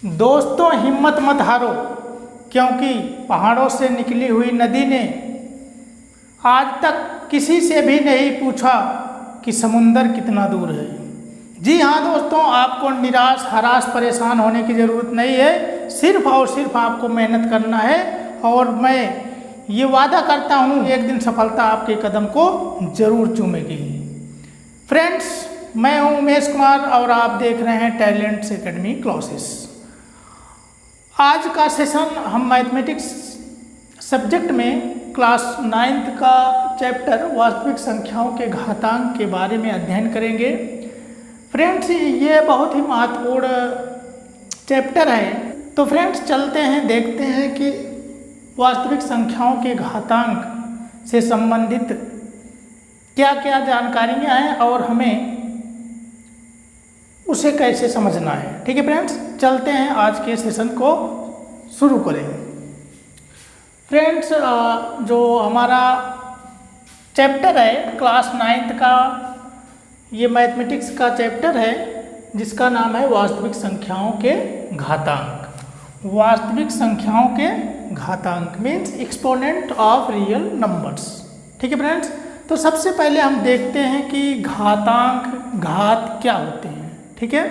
दोस्तों हिम्मत मत हारो, क्योंकि पहाड़ों से निकली हुई नदी ने आज तक किसी से भी नहीं पूछा कि समुंदर कितना दूर है। जी हाँ दोस्तों, आपको निराश हराश परेशान होने की ज़रूरत नहीं है, सिर्फ और सिर्फ आपको मेहनत करना है। और मैं ये वादा करता हूँ एक दिन सफलता आपके कदम को ज़रूर चूमेगी। फ्रेंड्स, मैं हूँ उमेश कुमार और आप देख रहे हैं टैलेंट्स एकेडमी क्लासेस। आज का सेशन हम मैथमेटिक्स सब्जेक्ट में क्लास 9th का चैप्टर वास्तविक संख्याओं के घातांक के बारे में अध्ययन करेंगे। फ्रेंड्स, ये बहुत ही महत्वपूर्ण चैप्टर है। तो फ्रेंड्स, चलते हैं, देखते हैं कि वास्तविक संख्याओं के घातांक से संबंधित क्या क्या जानकारियाँ हैं और हमें उसे कैसे समझना है। ठीक है फ्रेंड्स, चलते हैं, आज के सेशन को शुरू करें। फ्रेंड्स, जो हमारा चैप्टर है क्लास 9th का, ये मैथमेटिक्स का चैप्टर है जिसका नाम है वास्तविक संख्याओं के घातांक। वास्तविक संख्याओं के घातांक means exponent of real numbers. ठीक है फ्रेंड्स, तो सबसे पहले हम देखते हैं कि घातांक घात क्या होते हैं। ठीक है,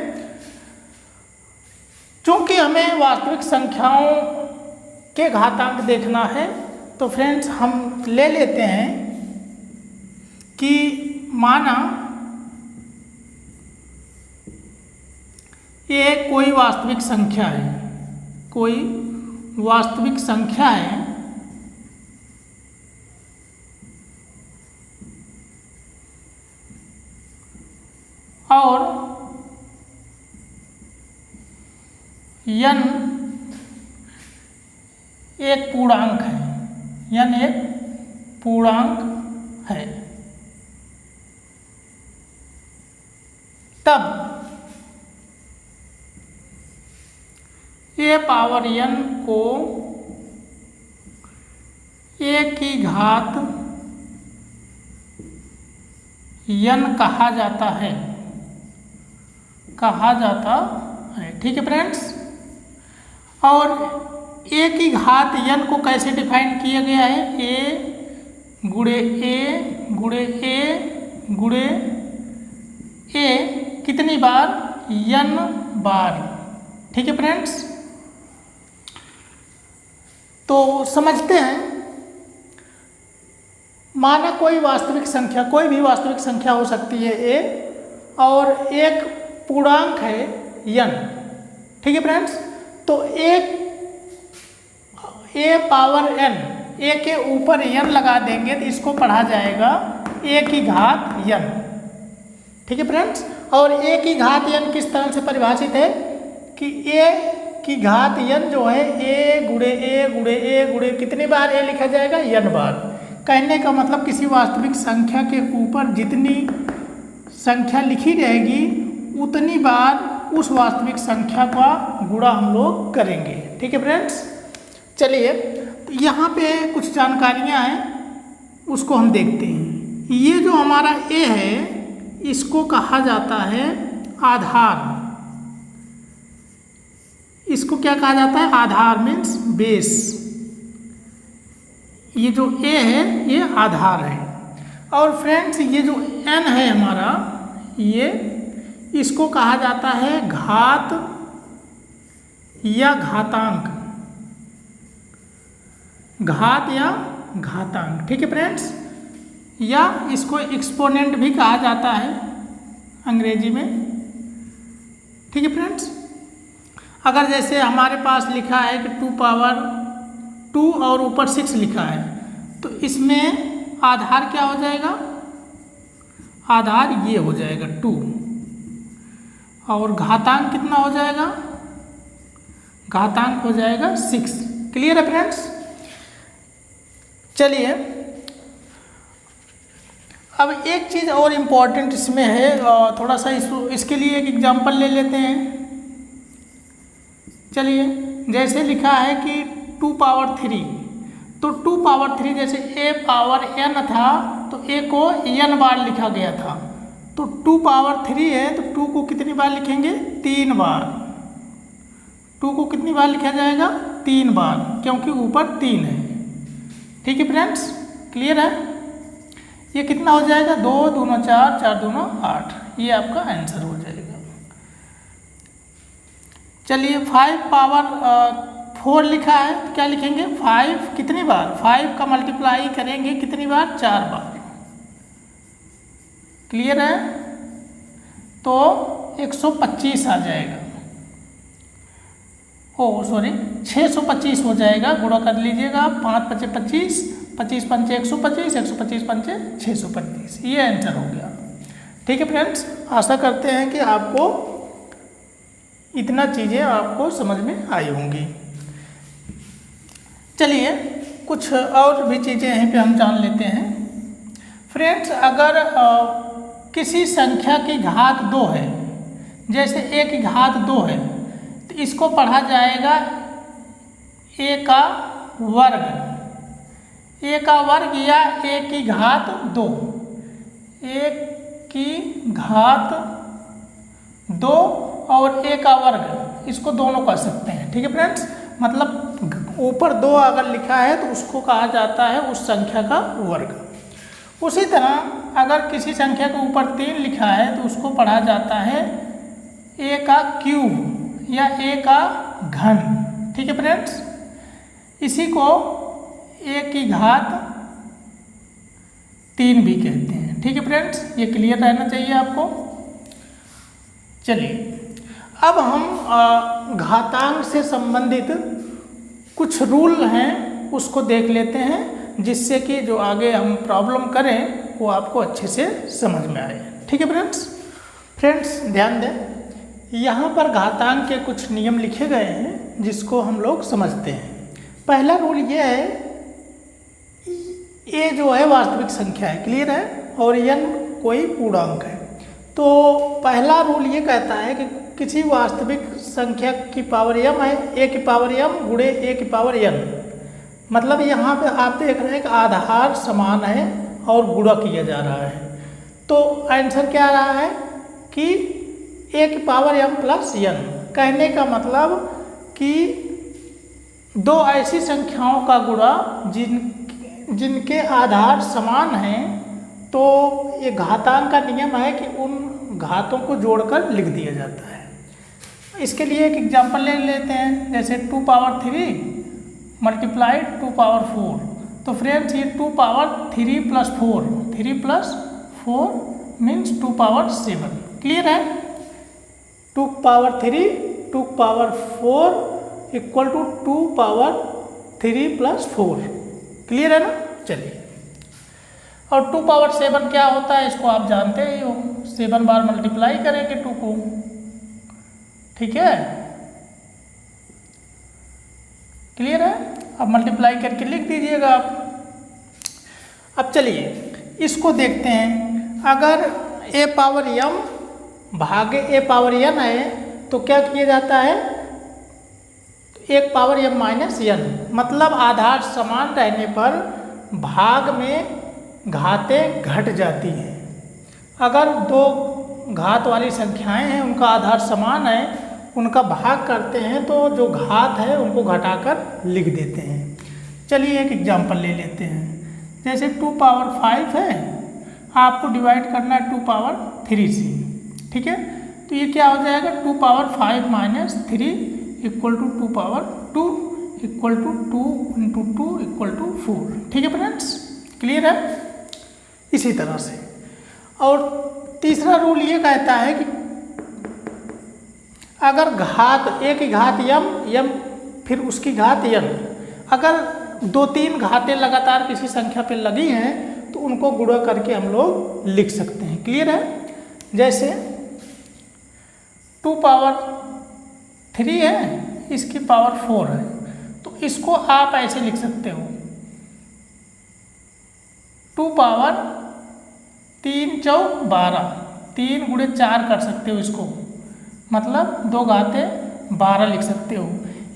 चूंकि हमें वास्तविक संख्याओं के घातांक देखना है, तो फ्रेंड्स हम ले लेते हैं कि माना ये कोई वास्तविक संख्या है, कोई वास्तविक संख्या है और n एक पूर्णांक है, n एक पूर्णांक है, तब a पावर n को a की घात n कहा जाता है, ठीक है फ्रेंड्स। और a की घात n को कैसे डिफाइन किया गया है, a गुणे a कितनी बार, n बार। ठीक है फ्रेंड्स, तो समझते हैं। माना कोई वास्तविक संख्या, कोई भी वास्तविक संख्या हो सकती है a, और एक पूर्णांक है n। ठीक है फ्रेंड्स, तो एक a पावर n, a के ऊपर n लगा देंगे तो इसको पढ़ा जाएगा a की घात n। ठीक है फ्रेंड्स, और a की घात n किस तरह से परिभाषित है कि a की घात n जो है a गुणे कितनी बार a लिखा जाएगा, n बार। कहने का मतलब किसी वास्तविक संख्या के ऊपर जितनी संख्या लिखी रहेगी उतनी बार उस वास्तविक संख्या का गुणा हम लोग करेंगे। ठीक है फ्रेंड्स, चलिए तो यहाँ पे कुछ जानकारियाँ हैं, उसको हम देखते हैं। ये जो हमारा a है इसको कहा जाता है आधार। इसको क्या कहा जाता है, आधार मीन्स बेस। ये जो a है ये आधार है। और फ्रेंड्स, ये जो n है हमारा, ये इसको कहा जाता है घात या घातांक, घात या घातांक। ठीक है फ्रेंड्स, या इसको एक्सपोनेंट भी कहा जाता है अंग्रेजी में। ठीक है फ्रेंड्स, अगर जैसे हमारे पास लिखा है कि 2 पावर 2 और ऊपर 6 लिखा है, तो इसमें आधार क्या हो जाएगा, आधार ये हो जाएगा 2, और घातांक कितना हो जाएगा, घातांक हो जाएगा 6। क्लियर है फ्रेंड्स। चलिए अब एक चीज़ और इम्पॉर्टेंट इसमें है, थोड़ा सा इसके लिए एक एग्जांपल ले लेते हैं। चलिए, जैसे लिखा है कि 2 पावर 3, तो 2 पावर 3 जैसे a पावर n था तो a को n बार लिखा गया था, तो 2 पावर 3 है तो 2 को कितनी बार लिखेंगे, 3 बार। 2 को कितनी बार लिखा जाएगा? 3 बार, क्योंकि ऊपर 3 है। ठीक है फ्रेंड्स, क्लियर है? ये कितना हो जाएगा? 2 दूना 4, 4 दूना 8, ये आपका आंसर हो जाएगा। चलिए 5 पावर 4 लिखा है, तो क्या लिखेंगे? 5 कितनी बार? 5 का मल्टीप्लाई करेंगे कितनी बार? 4 बार। क्लियर है? तो 125 आ जाएगा। ओ सॉरी, 625 हो जाएगा। गुणा कर लीजिएगा, 5 पचे 25, 25 पंचे 125, 125 पंचे 625, ये आंसर हो गया। ठीक है फ्रेंड्स, आशा करते हैं कि आपको इतना चीज़ें आपको समझ में आई होंगी। चलिए कुछ और भी चीज़ें यहीं पे हम जान लेते हैं। फ्रेंड्स, अगर किसी संख्या की घात 2 है, जैसे a की घात 2 है, तो इसको पढ़ा जाएगा a का वर्ग, a का वर्ग या a की घात 2, a की घात 2 और a का वर्ग, इसको दोनों कर सकते हैं। ठीक है फ्रेंड्स, मतलब ऊपर 2 अगर लिखा है तो उसको कहा जाता है उस संख्या का वर्ग। उसी तरह अगर किसी संख्या के ऊपर 3 लिखा है तो उसको पढ़ा जाता है a का क्यूब या a का घन। ठीक है फ्रेंड्स, इसी को a की घात 3 भी कहते हैं। ठीक है फ्रेंड्स, ये क्लियर रहना चाहिए आपको। चलिए अब हम घातांक से संबंधित कुछ रूल हैं उसको देख लेते हैं, जिससे कि जो आगे हम प्रॉब्लम करें वो आपको अच्छे से समझ में आए। ठीक है फ्रेंड्स ध्यान दें, यहाँ पर घातांक के कुछ नियम लिखे गए हैं जिसको हम लोग समझते हैं। पहला रूल ये है, ये जो है वास्तविक संख्या है, क्लियर है, और n कोई पूर्णांक है। तो पहला रूल ये कहता है कि किसी वास्तविक संख्या की पावर m है, a की पावर m गुणे a की पावर n, मतलब यहाँ पे आप देख रहे हैं कि आधार समान है और गुणा किया जा रहा है। तो आंसर क्या आ रहा है कि a की पावर m प्लस n। कहने का मतलब कि दो ऐसी संख्याओं का गुणा जिनके आधार समान हैं, तो ये घातांक का नियम है कि उन घातों को जोड़कर लिख दिया जाता है। इसके लिए एक एग्जांपल ले लेते हैं, जैसे 2 पावर 3 मल्टीप्लाइड 2 पावर 4। तो फ्रेंड्स ये 2 power 3 plus 4, 3 plus 4 means 2 power 7। Clear है? 2 power 3 2 power 4 equal to 2 power 3 plus 4। Clear है ना? चलिए, और 2 पावर 7 क्या होता है इसको आप जानते ही हो, 7 बार मल्टीप्लाई करेंगे 2 को। ठीक है, क्लियर है? अब मल्टीप्लाई करके लिख दीजिएगा आप। अब चलिए इसको देखते हैं, अगर a पावर m भागे a पावर n है तो क्या किया जाता है? 1 पावर m माइनस n, मतलब आधार समान रहने पर भाग में घातें घट जाती हैं। अगर दो घात वाली संख्याएं हैं, उनका आधार समान है, उनका भाग करते हैं तो जो घात है उनको घटाकर लिख देते हैं। चलिए एक एग्जांपल ले लेते हैं, जैसे 2 पावर 5 है, आपको डिवाइड करना है 2 पावर 3 से। ठीक है, तो ये क्या हो जाएगा? 2 power 5 minus 3 equal to 2 power 2 equal to 2 into 2 equal to 4। ठीक है फ्रेंड्स, क्लियर है? इसी तरह से, और तीसरा रूल ये कहता है कि अगर घात a की घात m फिर उसकी घात n, अगर 2-3 घातें लगातार किसी संख्या पे लगी हैं तो उनको गुणा करके हम लोग लिख सकते हैं। क्लियर है? जैसे 2 पावर 3 है, इसकी पावर 4 है, तो इसको आप ऐसे लिख सकते हो 2 पावर 3 चौक 12, 3 गुणे 4 कर सकते हो इसको, मतलब 2 घातें 12 लिख सकते हो,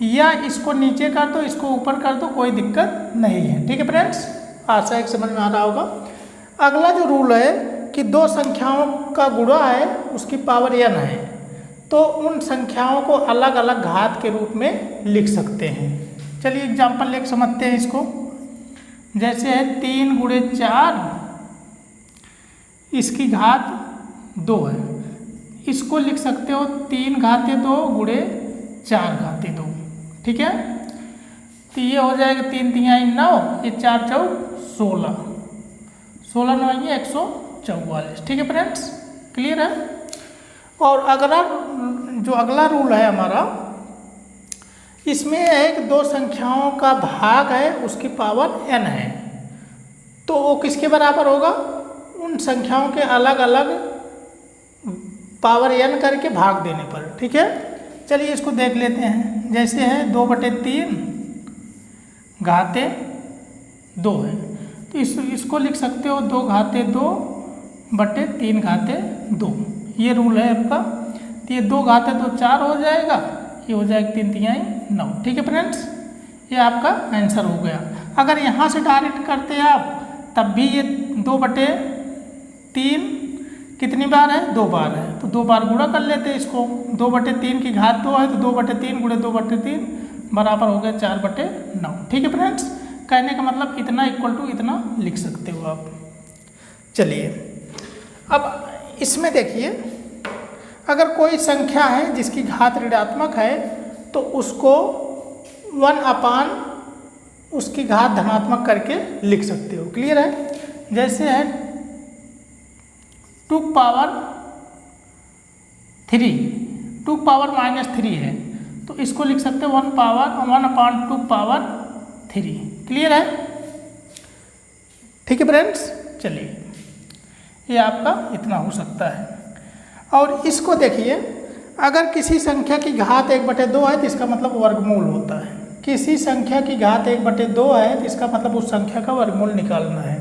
या इसको नीचे कर दो, इसको ऊपर कर दो, कोई दिक्कत नहीं है। ठीक है फ्रेंड्स, आशा है समझ में आ रहा होगा। अगला जो रूल है कि 2 संख्याओं का गुणा है, उसकी पावर n है, तो उन संख्याओं को अलग अलग घात के रूप में लिख सकते हैं। चलिए एग्जाम्पल लेकर समझते हैं इसको। जैसे है 3 गुणे 4, इसकी घात 2 है, इसको लिख सकते हो 3 घाते 2 गुणे 4 घाते 2। ठीक है, तो ये हो जाएगा 3 तिहाई 9, ये 4 चौक 16, 16 9 ये 144। ठीक है फ्रेंड्स, क्लियर है। और जो अगला रूल है हमारा, इसमें एक दो संख्याओं का भाग है, उसकी पावर n है, तो वो किसके बराबर होगा? उन संख्याओं के अलग अलग पावर n करके भाग देने पर। ठीक है, चलिए इसको देख लेते हैं। जैसे है 2/3 घाते 2 है, तो इसको लिख सकते हो 2 घाते 2/3 घाते 2, ये रूल है आपका। तो ये 2 घाते 2 4 हो जाएगा, ये हो जाएगा 3 तिहाई 9। ठीक है फ्रेंड्स, ये आपका आंसर हो गया। अगर यहाँ से डायरेक्ट करते हैं आप, तब भी ये 2/3 कितनी बार है? 2 बार है, तो 2 बार गुणा कर लेते हैं इसको। 2/3 की घात 2 है, तो 2/3 गुणे 2/3 बराबर हो गया 4/9। ठीक है फ्रेंड्स, कहने का मतलब इतना इक्वल टू इतना लिख सकते हो आप। चलिए अब इसमें देखिए, अगर कोई संख्या है जिसकी घात ऋणात्मक है, तो उसको 1/, उसकी घात धनात्मक करके लिख सकते हो। क्लियर है। जैसे है 2 पावर 3, 2 पावर -3 है, तो इसको लिख सकते हो 1/2 पावर 3। क्लियर है। ठीक है फ्रेंड्स, चलिए ये आपका इतना हो सकता है। और इसको देखिए, अगर किसी संख्या की घात 1/2 है, तो इसका मतलब वर्गमूल होता है। किसी संख्या की घात 1/2 है, तो इसका मतलब उस संख्या का वर्गमूल निकालना है।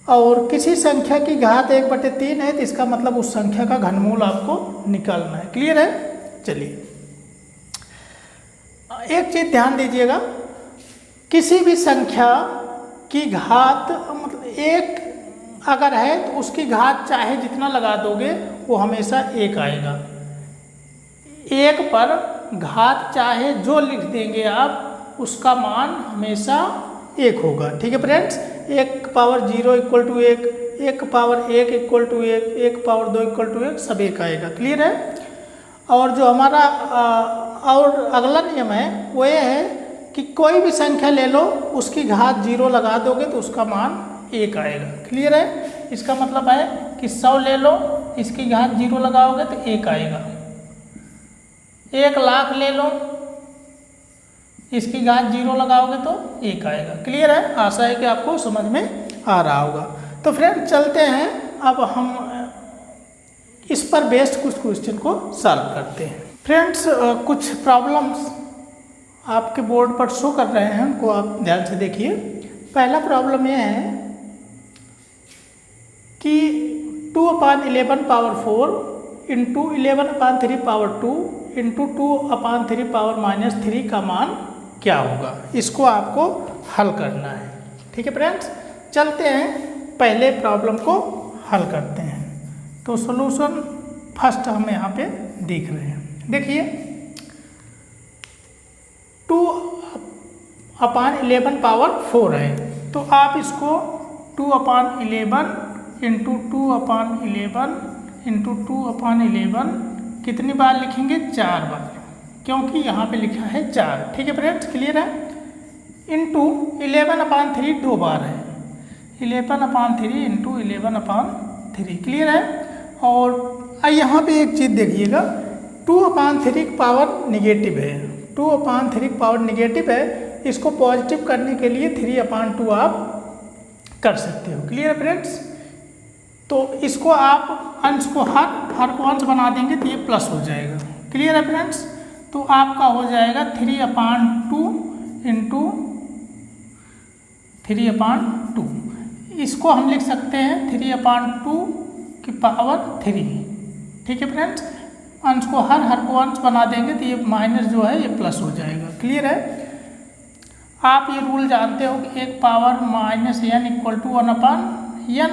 और किसी संख्या की घात 1/3 है, तो इसका मतलब उस संख्या का घनमूल आपको निकालना है। क्लियर है। चलिए एक चीज ध्यान दीजिएगा, किसी भी संख्या की घात मतलब 1 अगर है, तो उसकी घात चाहे जितना लगा दोगे वो हमेशा 1 आएगा। 1 पर घात चाहे जो लिख देंगे आप, उसका मान हमेशा 1 होगा। ठीक है friends, 1 power 0 equal to 1, 1 power 1 equal to 1, 1 power 2 equal to 1, सब 1 आएगा। क्लियर है। और जो हमारा और अगला नियम है वो ये है कि कोई भी संख्या ले लो, उसकी घात 0 लगा दोगे तो उसका मान 1 आएगा। क्लियर है। इसका मतलब है कि 100 ले लो, इसकी घात 0 लगाओगे तो 1 आएगा। 1 लाख ले लो, इसकी घात 0 लगाओगे तो 1 आएगा। क्लियर है। आशा है कि आपको समझ में आ रहा होगा। तो फ्रेंड चलते हैं, अब हम इस पर बेस्ड कुछ क्वेश्चन को सॉल्व करते हैं। फ्रेंड्स कुछ प्रॉब्लम्स आपके बोर्ड पर शो कर रहे हैं, उनको आप ध्यान से देखिए। पहला प्रॉब्लम यह है कि 2/11 power 4 into 11/3 power 2 into 2/3 power -3 का मान क्या होगा। इसको आपको हल करना है। ठीक है फ्रेंड्स, चलते हैं पहले प्रॉब्लम को हल करते हैं। तो सॉल्यूशन फर्स्ट हम यहाँ पे देख रहे हैं। देखिए 2/11 पावर 4 है, तो आप इसको 2/11 इंटू 2/11 इंटू 2/11 कितनी बार लिखेंगे? 4 बार, क्योंकि यहाँ पे लिखा है 4। ठीक है फ्रेंड्स, क्लियर है। इंटू 11/3 2 बार है, 11/3 इंटू 11/3। क्लियर है। और यहाँ पे एक चीज़ देखिएगा, 2/3 की पावर निगेटिव है, 2/3 की पावर निगेटिव है, इसको पॉजिटिव करने के लिए 3/2 आप कर सकते हो। क्लियर है फ्रेंड्स। तो इसको आप अंश को हर को अंश बना देंगे तो ये प्लस हो जाएगा। क्लियर है फ्रेंड्स। तो आपका हो जाएगा 3/2 इंटू 3/2। इसको हम लिख सकते हैं 3/2 की पावर 3। ठीक है फ्रेंड्स, अंश को हर को अंश बना देंगे तो ये माइनस जो है ये प्लस हो जाएगा। क्लियर है। आप ये रूल जानते हो कि 1 power -n equal to 1/n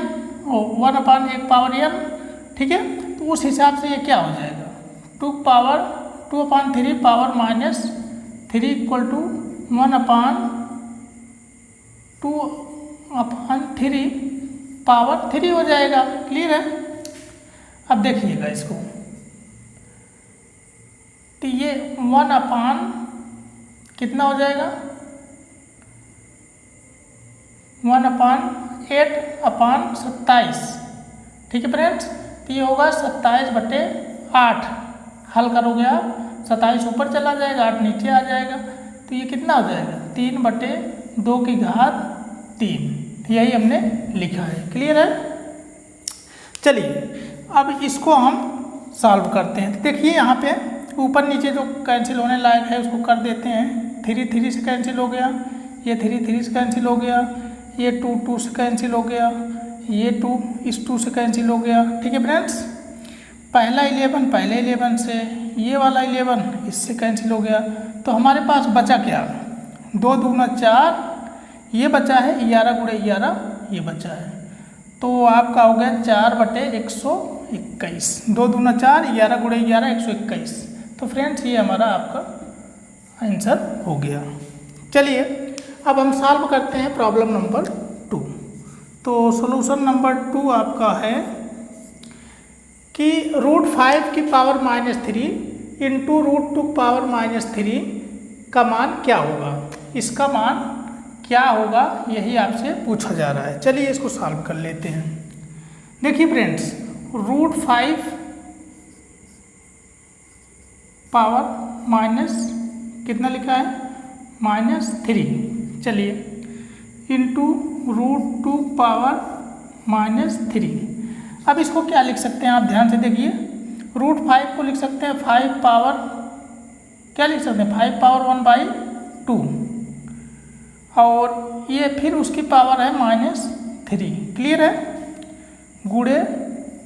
1/1 power n। ठीक है, तो उस हिसाब से ये क्या हो जाएगा? 2/3 पावर -3 इक्वल टू 1/2/3 पावर 3 हो जाएगा। क्लियर है? अब देखिएगा इसको, तो ये 1 कितना हो जाएगा, 1/8/27। ठीक है फ्रेंड्स, तो ये होगा 27/8। हल करोगे आप, 27 ऊपर चला जाएगा, 8 नीचे आ जाएगा, तो ये कितना हो जाएगा, 3/2 यही हमने लिखा है। क्लियर है? चलिए अब इसको हम सॉल्व करते हैं। तो देखिए यहाँ पे ऊपर नीचे जो कैंसिल होने लायक है उसको कर देते हैं। 3 से कैंसिल हो गया, ये 3 से कैंसिल हो गया, ये 2 से कैंसिल हो गया, ये 2 इस 2 से कैंसिल हो गया। ठीक है फ्रेंड्स, पहले 11 से, ये वाला 11 इससे कैंसिल हो गया, तो हमारे पास बचा क्या, 2 दूना 4, ये बचा है 11 × 11 ये बचा है, तो आपका हो गया 4/121। 2 दूना 4, 11 × 11 121। तो फ्रेंड्स ये हमारा आपका आंसर हो गया। चलिए अब हम सॉल्व करते हैं प्रॉब्लम नंबर 2। तो सॉल्यूशन नंबर 2 आपका है कि √5 की पावर -3 इंटू √2 पावर -3 का मान क्या होगा। इसका मान क्या होगा यही आपसे पूछा जा रहा है। चलिए इसको सॉल्व कर लेते हैं। देखिए फ्रेंड्स, √5 पावर माइनस कितना लिखा है, -3, चलिए इंटू √2 पावर -3। अब इसको क्या लिख सकते हैं आप ध्यान से देखिए, √5 को लिख सकते हैं 5 पावर, क्या लिख सकते हैं 5 पावर 1/2, और ये फिर उसकी पावर है -3। क्लियर है? गुणे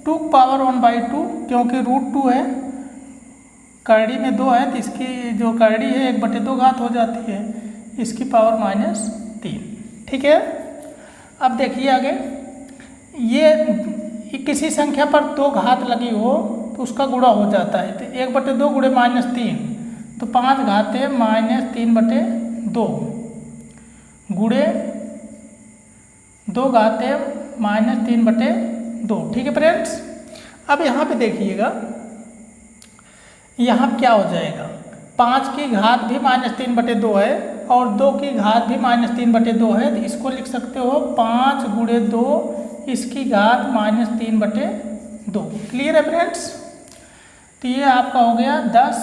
2 पावर 1/2, क्योंकि √2 है, करड़ी में 2 है तो इसकी जो करड़ी है 1/2 घात हो जाती है, इसकी पावर -3। ठीक है? अब देखिए आगे, ये किसी संख्या पर 2 घात लगी हो तो उसका गुणा हो जाता है, तो 1/2 गुणे -3, तो 5 घाते -3/2 गुणे 2 घाते -3/2। ठीक है फ्रेंड्स, अब यहाँ पे देखिएगा, यहाँ क्या हो जाएगा, 5 की घात भी -3/2 है और 2 की घात भी -3/2 है, तो इसको लिख सकते हो 5 × 2 इसकी घात -3/2। क्लियर है फ्रेंड्स? तो ये आपका हो गया 10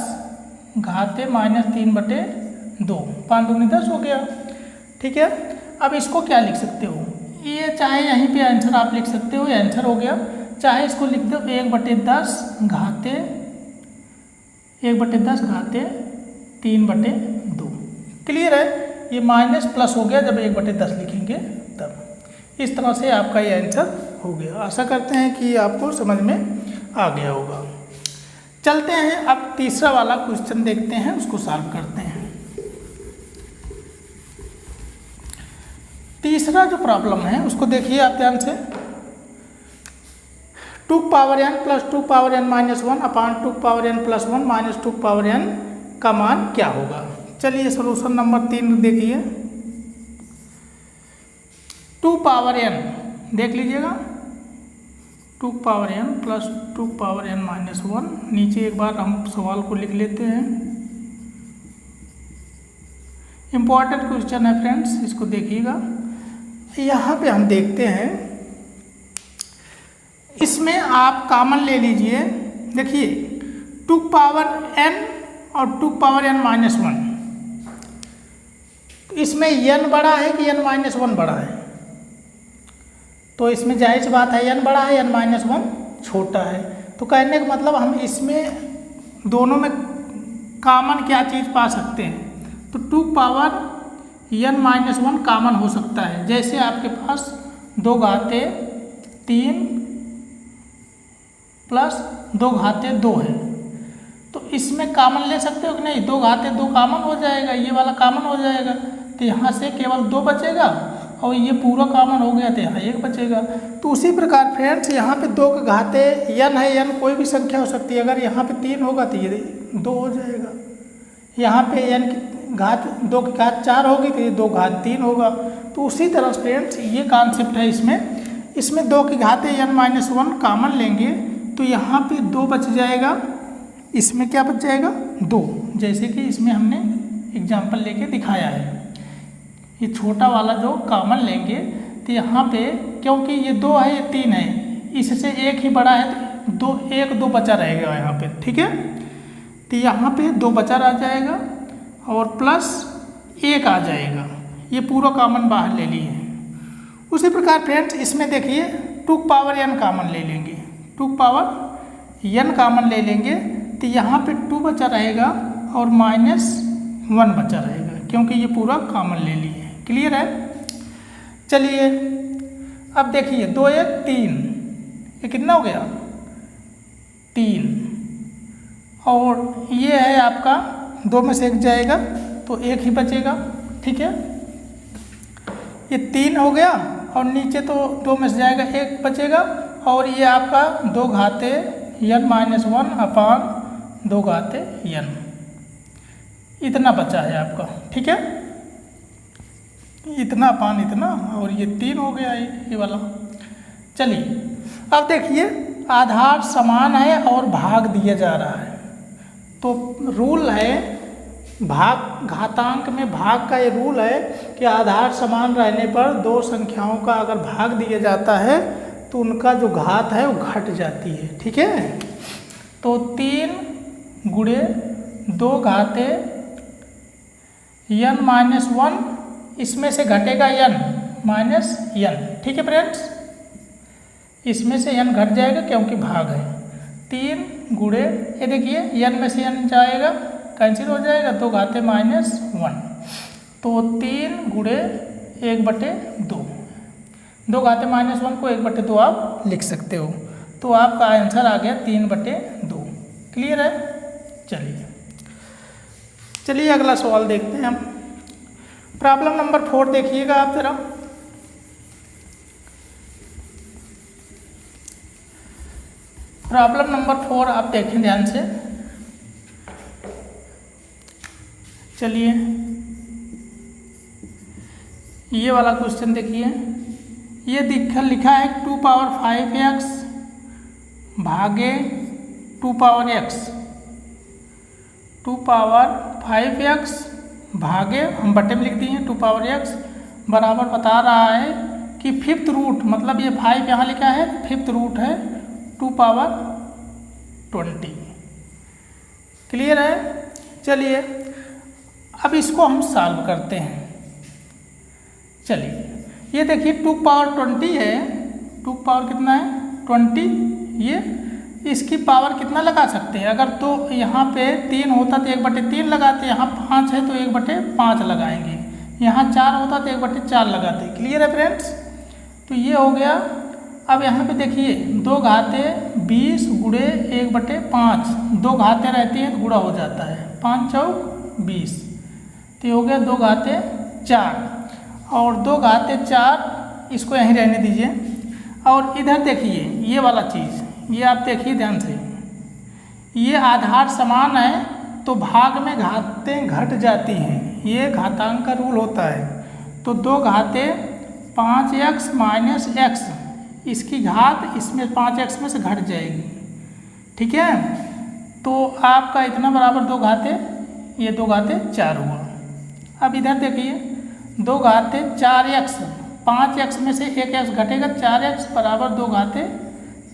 घाते -3/2, 5 दूनी 10 हो गया। ठीक है? अब इसको क्या लिख सकते हो, ये चाहे यहीं पे आंसर आप लिख सकते हो, ये आंसर हो गया, चाहे इसको लिख दो 1/10 घाते 3/2। क्लियर है? ये माइनस प्लस हो गया जब 1/10 लिखेंगे तब। इस तरह से आपका ये आंसर हो गया। आशा करते हैं कि आपको समझ में आ गया होगा। चलते हैं अब तीसरा वाला क्वेश्चन देखते हैं, उसको सॉल्व करते हैं। तीसरा जो प्रॉब्लम है उसको देखिए आप ध्यान से, 2 power n plus 2 power n minus 1 अपान 2 power n plus 1 minus 2 power n का मान क्या होगा। चलिए सॉल्यूशन नंबर 3 देखिए, 2 पावर n देख लीजिएगा, 2 power n plus 2 power n minus 1। नीचे एक बार हम सवाल को लिख लेते हैं, इम्पॉर्टेंट क्वेश्चन है फ्रेंड्स, इसको देखिएगा। यहाँ पे हम देखते हैं, इसमें आप कॉमन ले लीजिए। देखिए 2 पावर n और 2 पावर n माइनस 1, इसमें n बड़ा है कि n माइनस 1 बड़ा है, तो इसमें जाहिर सी बात है n बड़ा है, n माइनस 1 छोटा है। तो कहने का मतलब हम इसमें दोनों में कॉमन क्या चीज़ पा सकते हैं, तो 2 पावर n माइनस 1 कॉमन हो सकता है। जैसे आपके पास 2 घाते 3 प्लस 2 घाते 2 है, तो इसमें कॉमन ले सकते हो कि नहीं, 2 घाते 2 कॉमन हो जाएगा, ये वाला कॉमन हो जाएगा, तो यहाँ से केवल 2 बचेगा और ये पूरा कॉमन हो गया तो यहाँ 1 बचेगा। तो उसी प्रकार फ्रेंड्स यहाँ पे 2 के घाते n है, n कोई भी संख्या हो सकती है। अगर यहाँ पे 3 होगा तो ये 2 हो जाएगा। यहाँ पे n की घात 2 की घात 4 होगी तो ये 2 घात 3 होगा। तो उसी तरह फ्रेंड्स ये कॉन्सेप्ट है इसमें 2 की घाते n-1 कॉमन लेंगे तो यहाँ पे 2 बच जाएगा। इसमें क्या बच जाएगा 2, जैसे कि इसमें हमने एग्जाम्पल लेके दिखाया है। ये छोटा वाला जो कॉमन लेंगे तो यहाँ पे क्योंकि ये 2 है ये 3 है, इससे 1 ही बड़ा है तो 2 बचा रहेगा यहाँ पे, ठीक है। तो यहाँ पे 2 बचा रह जाएगा और प्लस 1 आ जाएगा। ये पूरा कॉमन बाहर ले लिए। उसी प्रकार फ्रेंड्स इसमें देखिए 2 की पावर n कॉमन ले लेंगे, 2 की पावर n कॉमन ले लेंगे तो यहाँ पे 2 बचा रहेगा और -1 बचा रहेगा क्योंकि ये पूरा कॉमन ले लिए। क्लियर है। चलिए अब देखिए 2 1 3, ये कितना हो गया 3, और ये है आपका 2 में से 1 जाएगा तो 1 ही बचेगा, ठीक है। ये 3 हो गया और नीचे तो 2 में से जाएगा 1 बचेगा और ये आपका 2 घाते n-1 अपान 2 घाते n, इतना बचा है आपका, ठीक है। इतना अपान इतना और ये 3 हो गया ये वाला। चलिए अब देखिए आधार समान है और भाग दिया जा रहा है तो रूल है भाग, घातांक में भाग का ये रूल है कि आधार समान रहने पर 2 संख्याओं का अगर भाग दिया जाता है तो उनका जो घात है वो घट जाती है, ठीक है। तो 3 गुणे 2 घाते n-1, इसमें से घटेगा n-n, ठीक है फ्रेंड्स। इसमें से n घट जाएगा क्योंकि भाग है। 3 गुणे ये देखिए n में से n जाएगा कैंसिल हो जाएगा 2 घाते -1, तो 3 गुणे 1/2, 2 घाते -1 को 1/2 आप लिख सकते हो। तो आपका आंसर आ गया 3/2। क्लियर है। चलिए अगला सवाल देखते हैं हम। प्रॉब्लम नंबर 4 देखिएगा आप जरा। प्रॉब्लम नंबर 4 आप देखें ध्यान से। चलिए ये वाला क्वेश्चन देखिए, ये लिखा है 2 पावर 5x भागे 2 पावर x, 2 पावर 5x भागे हम बटे में लिख दिए 2 पावर x बराबर बता रहा है कि 5th रूट, मतलब ये 5 यहाँ लिखा है 5th रूट है 2 पावर 20। क्लियर है। चलिए अब इसको हम सॉल्व करते हैं। चलिए ये देखिए 2 पावर 20 है, 2 पावर कितना है 20, ये इसकी पावर कितना लगा सकते हैं। अगर तो यहाँ पे 3 होता तो 1/3 लगाते, यहाँ 5 है तो 1/5 लगाएंगे, यहाँ 4 होता तो 1/4 लगाते। क्लियर है फ्रेंड्स। तो ये हो गया। अब यहाँ पे देखिए 2 घाते 20 गुणे 1/5, 2 घाते रहती हैं तो गुणा हो जाता है, 5 चौक 20, तो ये हो गया 2 घाते 4 और 2 घाते 4 इसको यहीं रहने दीजिए। और इधर देखिए ये वाला चीज़, ये आप देखिए ध्यान से, ये आधार समान है तो भाग में घातें घट जाती हैं, ये घातांक का रूल होता है। तो 2 घाते 5x माइनस x, इसकी घात इसमें 5x में से घट जाएगी, ठीक है। तो आपका इतना बराबर 2 घाते, ये 2 घाते 4 हुआ। अब इधर देखिए 2 घाते 4x, 5x में से 1x घटेगा, 4x बराबर 2 घाते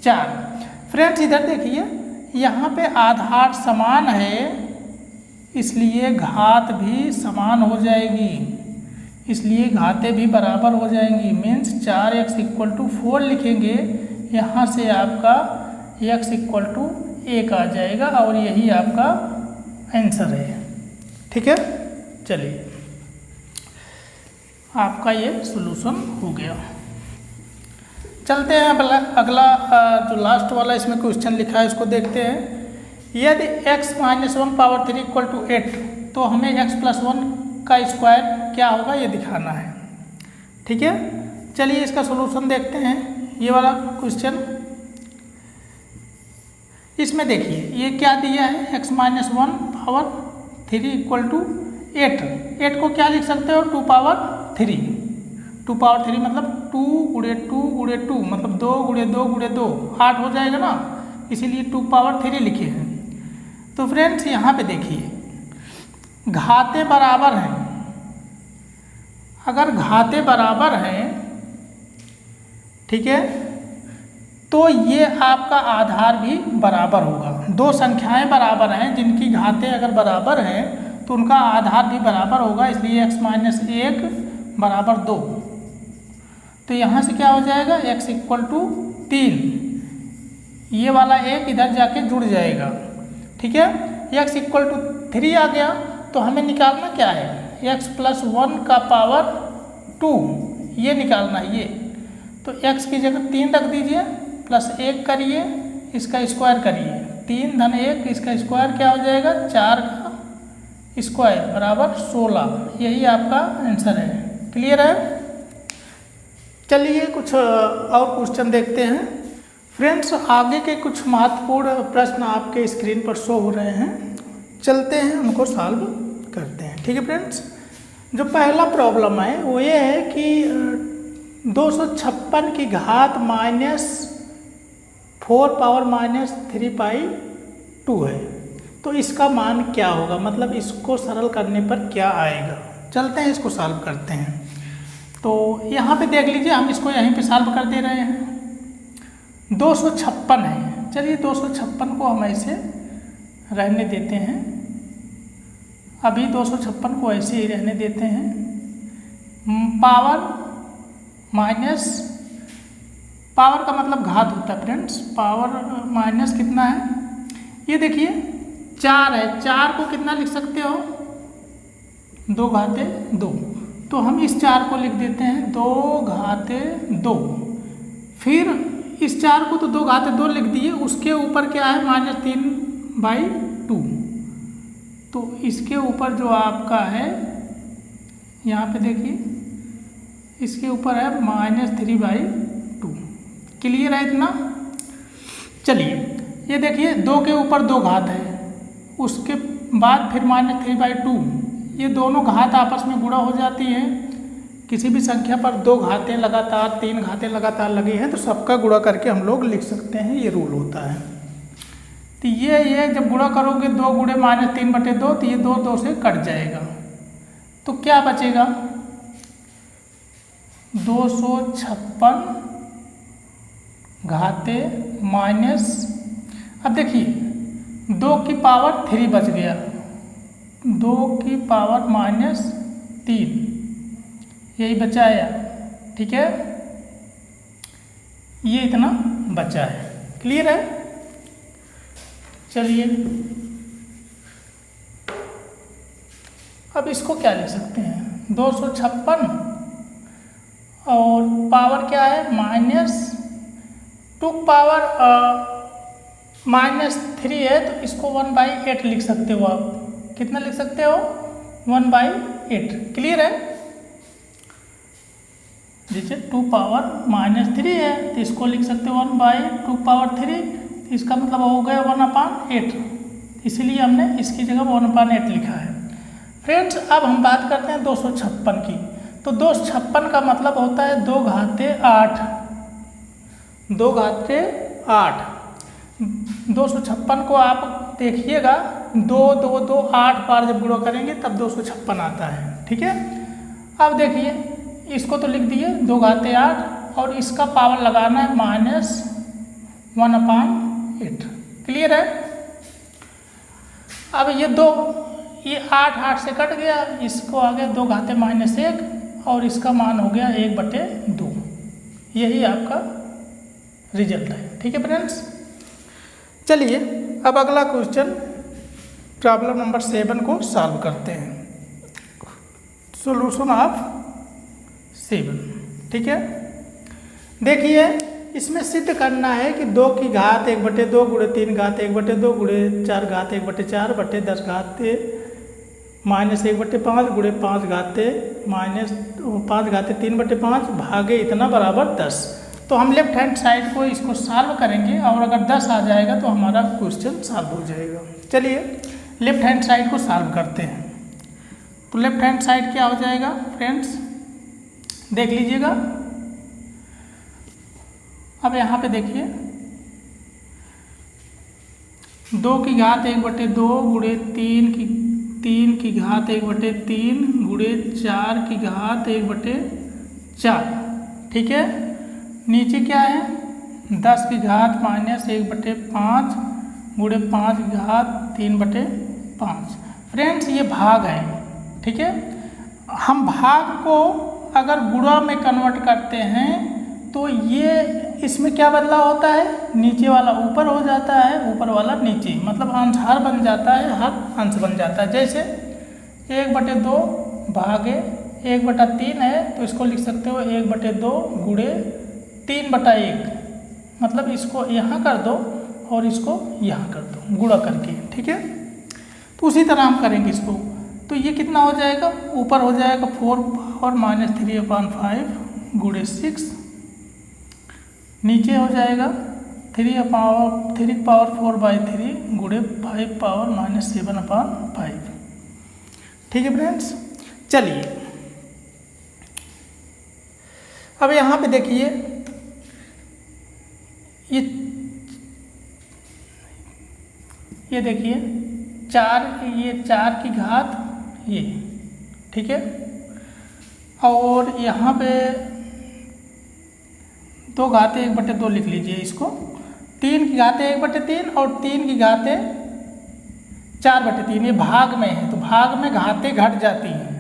4। फ्रेंड्स इधर देखिए यहाँ पे आधार समान है इसलिए घात भी समान हो जाएगी, इसलिए घातें भी बराबर हो जाएंगी। मीन्स 4x = 4 लिखेंगे, यहाँ से आपका x = 1 आ जाएगा और यही आपका आंसर है, ठीक है। चलिए आपका ये सॉल्यूशन हो गया। चलते हैं अगला जो लास्ट वाला इसमें क्वेश्चन लिखा है इसको देखते हैं। यदि x - 1 पावर 3 = 8 तो हमें x + 1 का स्क्वायर क्या होगा ये दिखाना है। ठीक है, चलिए इसका सॉल्यूशन देखते हैं। ये वाला क्वेश्चन, इसमें देखिए ये क्या दिया है, x minus 1 power 3 equal to 8। 8 को क्या लिख सकते हो, 2 पावर 3। 2 पावर 3 मतलब 2 गुणे 2 गुणे 2 मतलब 2 गुणे 2 गुणे 2 8 हो जाएगा ना, इसीलिए 2 पावर 3 लिखे हैं। तो फ्रेंड्स यहाँ पे देखिए घाते बराबर हैं, अगर घाते बराबर हैं, ठीक है, तो ये आपका आधार भी बराबर होगा। दो संख्याएं बराबर हैं जिनकी घातें अगर बराबर हैं तो उनका आधार भी बराबर होगा, इसलिए x माइनस 1 बराबर 2। तो यहाँ से क्या हो जाएगा, x इक्वल टू 3, ये वाला एक इधर जाके जुड़ जाएगा, ठीक है। x इक्वल टू 3 आ गया, तो हमें निकालना क्या है, x प्लस 1 का पावर 2, ये निकालना है ये। तो x की जगह 3 रख दीजिए, प्लस 1 करिए, इसका स्क्वायर करिए, 3 धन 1 इसका स्क्वायर क्या हो जाएगा, 4 का स्क्वायर बराबर 16। यही आपका आंसर है। क्लियर है। चलिए कुछ और क्वेश्चन देखते हैं। फ्रेंड्स आगे के कुछ महत्वपूर्ण प्रश्न आपके स्क्रीन पर शो हो रहे हैं, चलते हैं उनको सॉल्व करते हैं। ठीक है फ्रेंड्स, जो पहला प्रॉब्लम है वो ये है कि 256 की घात माइनस 4 पावर माइनस 3/2 है, तो इसका मान क्या होगा, मतलब इसको सरल करने पर क्या आएगा। चलते हैं इसको सॉल्व करते हैं। तो यहाँ पे देख लीजिए, हम इसको यहीं पे सॉल्व कर दे रहे हैं। 256 है, चलिए 256 को हम ऐसे रहने देते हैं, अभी 256 को ऐसे ही रहने देते हैं। पावर माइनस, पावर का मतलब घात होता है फ्रेंड्स, पावर माइनस कितना है, ये देखिए 4 है, 4 को कितना लिख सकते हो, 2 घाते 2, तो हम इस 4 को लिख देते हैं 2 घाते 2। फिर इस 4 को तो 2 घाते 2 लिख दिए, उसके ऊपर क्या है माइनस 3/2, तो इसके ऊपर जो आपका है यहाँ पे देखिए, इसके ऊपर है माइनस 3/2। क्लियर है इतना। चलिए ये देखिए 2 के ऊपर 2 घात है, उसके बाद फिर माइनस 3/2, ये दोनों घात आपस में गुणा हो जाती है। किसी भी संख्या पर 2 घातें लगातार 3 घातें लगातार लगी हैं तो सबका गुणा करके हम लोग लिख सकते हैं, ये रूल होता है। तो ये जब गुणा करोगे 2 गुणे माइनस 3/2, तो ये 2 से कट जाएगा, तो क्या बचेगा 256 घाते माइनस, अब देखिए 2 की पावर 3 बच गया, 2 की पावर माइनस 3, यही बचा है, ठीक है, ये इतना बचा है। क्लियर है। चलिए अब इसको क्या लिख सकते हैं, 256 और पावर क्या है माइनस 2 पावर माइनस 3 है, तो इसको 1/8 लिख सकते हो आप। कितना लिख सकते हो 1/8। क्लियर है। जैसे 2 पावर माइनस 3 है तो इसको लिख सकते हो 1/2 पावर 3, तो इसका मतलब हो गया 1/8, इसीलिए हमने इसकी जगह 1/8 लिखा है। फ्रेंड्स अब हम बात करते हैं 256 की। तो 256 का मतलब होता है 2 घाते 8, 2 घाते 8। 256 को आप देखिएगा 2 2 2 8 बार जब गुणा करेंगे तब 256 आता है। ठीक है। अब देखिए इसको तो लिख दिए 2 घाते 8 और इसका पावर लगाना है माइनस 1/8। क्लियर है। अब ये 8 8 से कट गया, इसको आ गया 2 घाते माइनस 1 और इसका मान हो गया 1/2। यही आपका रिजल्ट है। ठीक है फ्रेंड्स। चलिए अब अगला क्वेश्चन प्रॉब्लम नंबर 7 को सॉल्व करते हैं। Solution of 7। ठीक है। देखिए इसमें सिद्ध करना है कि 2 की घात 1/2 गुणे 3 घात 1/2 गुणे 4 घात 1/4 बटे 10 घात माइनस 1/5 गुणे 5 घात माइनस तो 5^3/5 भागे इतना बराबर 10। तो हम लेफ्ट हैंड साइड को इसको सॉल्व करेंगे और अगर 10 आ जाएगा तो हमारा क्वेश्चन सॉल्व हो जाएगा। चलिए लेफ्ट हैंड साइड को सॉल्व करते हैं। तो लेफ्ट हैंड साइड क्या हो जाएगा फ्रेंड्स, देख लीजिएगा। अब यहाँ पे देखिए 2 की घात 1/2 गुणे 3 की घात 1/3 गुणे 4 की घात 1/4। ठीक है, नीचे क्या है 10 की घात -1/5 गुणे 5 की घात 3/5। फ्रेंड्स ये भाग है, ठीक है। हम भाग को अगर गुणा में कन्वर्ट करते हैं तो ये इसमें क्या बदलाव होता है, नीचे वाला ऊपर हो जाता है, ऊपर वाला नीचे, मतलब अंश हर बन जाता है, हर अंश बन जाता है। जैसे 1/2 भागे 1/3 है तो इसको लिख सकते हो 1/2 गुणे 3/1, मतलब इसको यहाँ कर दो और इसको यहाँ कर दो गुणा करके, ठीक है। तो उसी तरह हम करेंगे इसको। तो ये कितना हो जाएगा, ऊपर हो जाएगा 4 पावर -3/5 गुणे 6, नीचे हो जाएगा 3 पावर 4/3 गुणे 5 पावर -7/5। ठीक है फ्रेंड्स, चलिए अब यहाँ पे देखिए ये देखिए 4 की घात ये, ठीक है। और यहाँ पे 2 घाते 1/2 लिख लीजिए इसको, 3 की घाते 1/3 और 3 की घाते 4/3, ये भाग में है तो भाग में घाते घट जाती हैं।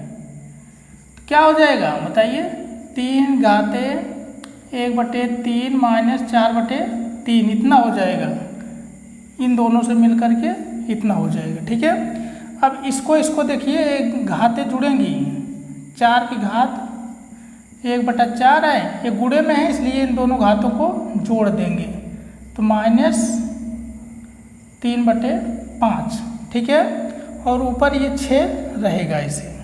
तो क्या हो जाएगा बताइए, 3 घाते 1/3 - 4/3 इतना हो जाएगा, इन दोनों से मिल करके इतना हो जाएगा, ठीक है। अब इसको देखिए घाते जुड़ेंगी, 4 की घात 1/4 है, ये गुणे में है इसलिए इन दोनों घातों को जोड़ देंगे तो -3/5, ठीक है। और ऊपर ये 6 रहेगा इसे।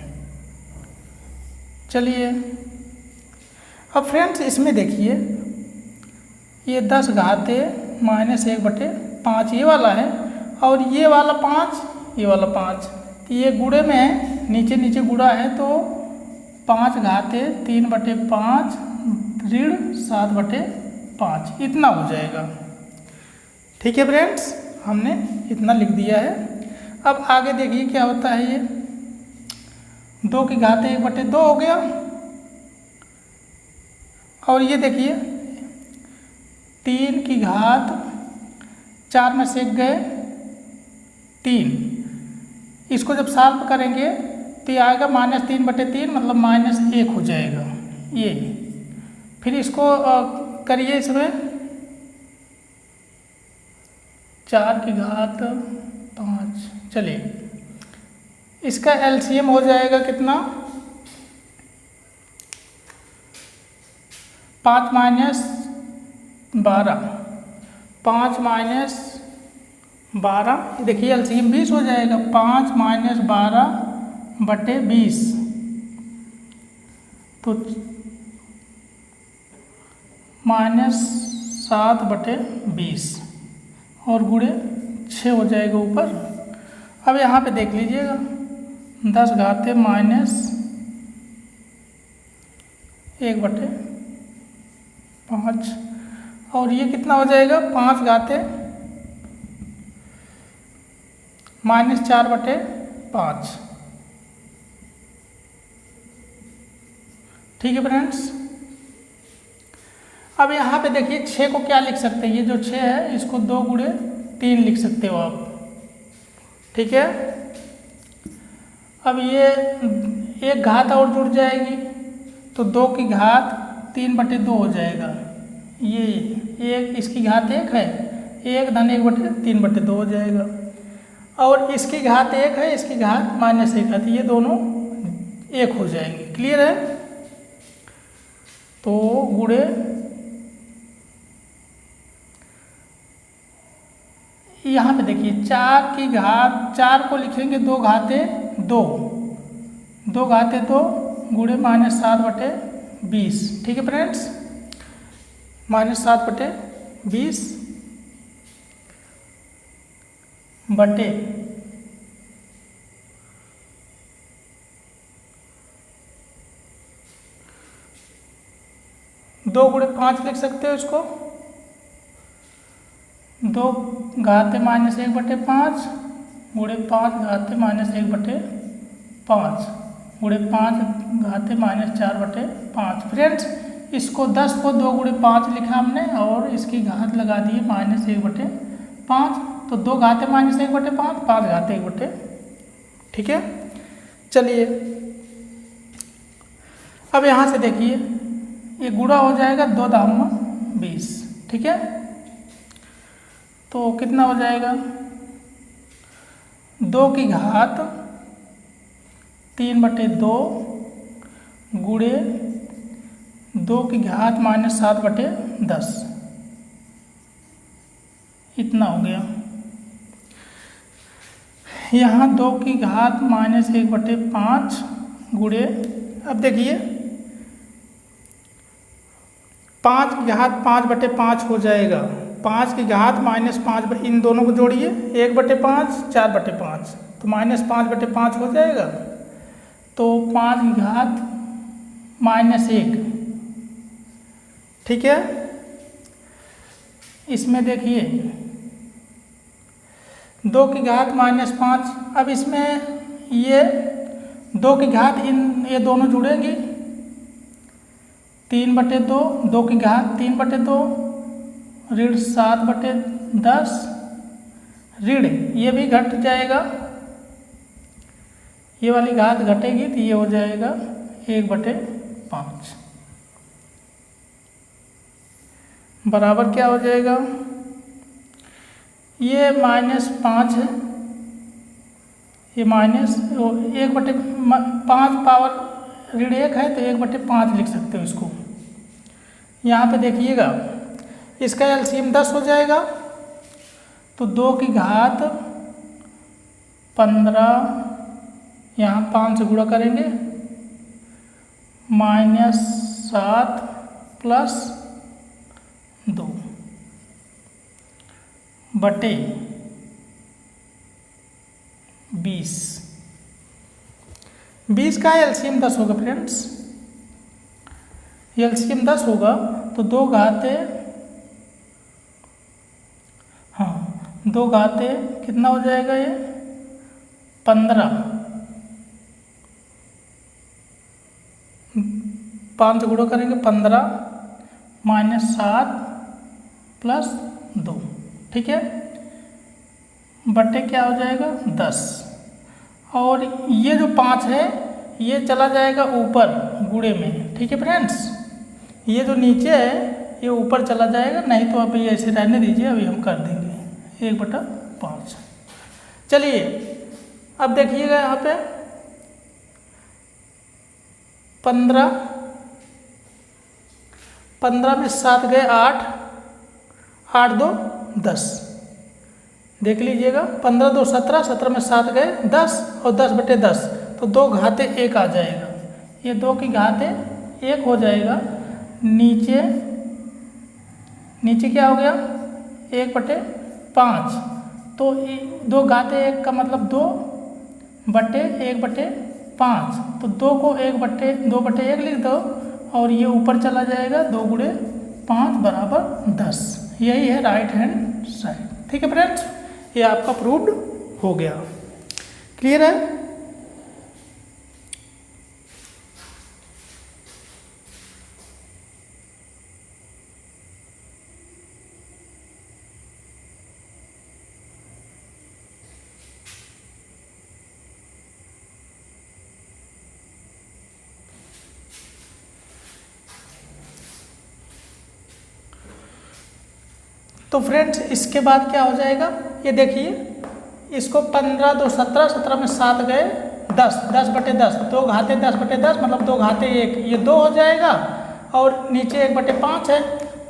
चलिए अब फ्रेंड्स इसमें देखिए ये 10 घाते -1/5 ये वाला है और ये वाला 5, ये वाला 5, तो ये गुणे में है, नीचे नीचे गुणा है तो 5 घाते 3/5 ऋण 7/5 इतना हो जाएगा। ठीक है फ्रेंड्स, हमने इतना लिख दिया है। अब आगे देखिए क्या होता है, ये 2 की घाते 1/2 हो गया और ये देखिए 3 की घात 4 में सेक गए 3, इसको जब सॉल्व करेंगे तो ये आएगा -3/3 मतलब -1 हो जाएगा ये। फिर इसको करिए इसमें 4 की घात 5, चलिए इसका एलसीएम हो जाएगा कितना, 5 - 12, 5 - 12, देखिए एलसीएम 20 हो जाएगा, 5 - 12/20 तो -7/20 और गुणे 6 हो जाएगा ऊपर। अब यहाँ पे देख लीजिएगा 10 घाते -1/5 और ये कितना हो जाएगा 5 घाते -4/5। ठीक है फ्रेंड्स, अब यहाँ पे देखिए 6 को क्या लिख सकते हैं, ये जो 6 है इसको 2 गुणे 3 लिख सकते हो आप, ठीक है। अब ये एक घात और जुड़ जाएगी तो 2 की घात 3/2 हो जाएगा, ये एक इसकी घात 1 है, 1 धन 1/3/2 हो जाएगा और इसकी घात 1 है, इसकी घात -1 है, तो ये दोनों 1 हो जाएंगे। क्लियर है, तो गुणे यहाँ पे देखिए 4 की घात 4 को लिखेंगे 2 घाते 2, 2 घाते 2 गुणे -7/20। ठीक है फ्रेंड्स, -7/20 बटे 2 गुणे 5 लिख सकते हो इसको। 2 घाते -1/5 गुणे 5 घाते -1/5 गुणे 5 घाते -4/5। फ्रेंड्स, इसको 10 को 2 गुणे 5 लिखा हमने और इसकी घात लगा दी है -1/5। तो 2 घाते -1/5, 5 घाते 1/। ठीक है, चलिए अब यहाँ से देखिए ये गुणा हो जाएगा 2 दाम 20। ठीक है, तो कितना हो जाएगा 2 की घात 3/2 गुणे 2 की घात -7/10। इतना हो गया। यहाँ 2 की घात -1/5 गुणे, अब देखिए 5 की घात 5/5 हो जाएगा। 5 की घात -5, इन दोनों को जोड़िए 1/5 4/5, तो -5/5 हो जाएगा। तो 5 की घात -1। ठीक है, इसमें देखिए 2 की घात -5। अब इसमें ये 2 की घात ये दोनों जुड़ेंगी 3/2, 2 की घात 3/2 ऋण 7/10 ऋण ये भी घट जाएगा, ये वाली घात घटेगी तो ये हो जाएगा 1/5 बराबर क्या हो जाएगा, ये -5 है, ये -1/5 पावर ऋण 1 है तो 1/5 लिख सकते हो इसको। यहाँ पे देखिएगा इसका एलसीएम 10 हो जाएगा, तो 2 की घात 15, यहाँ 5 से गुणा करेंगे -7 + 2 बटे 20। 20 का एलसीएम 10 होगा फ्रेंड्स, एलसीएम 10 होगा तो 2 घाते, हाँ 2 घाते कितना हो जाएगा ये 15, 5 से गुणा करेंगे 15 -7 + 2। ठीक है, बटे क्या हो जाएगा 10, और ये जो 5 है ये चला जाएगा ऊपर गुणे में। ठीक है फ्रेंड्स, ये जो नीचे है ये ऊपर चला जाएगा, नहीं तो अभी ऐसे रहने दीजिए, अभी हम कर देंगे 1/5। चलिए अब देखिएगा यहाँ पे 15 में 7 गए 8, 8 2 10, देख लीजिएगा 15 2 17, 17 में 7 गए 10 और 10/10, तो 2 घाते 1 आ जाएगा, ये 2 की घाते 1 हो जाएगा। नीचे क्या हो गया 1/5, तो 2 घाते 1 का मतलब 2/1/5, तो 2 को 2/1 लिख दो और ये ऊपर चला जाएगा 2 गुणे 5 बराबर 10। यही है राइट हैंड साइड। ठीक है फ्रेंड्स, ये आपका प्रूव्ड हो गया। क्लियर है? तो फ्रेंड्स इसके बाद क्या हो जाएगा, ये देखिए इसको 15 2 17, 17 में 7 गए 10, 10/10, 2 घाते 10/10 मतलब 2 घाते 1, ये 2 हो जाएगा, और नीचे 1/5 है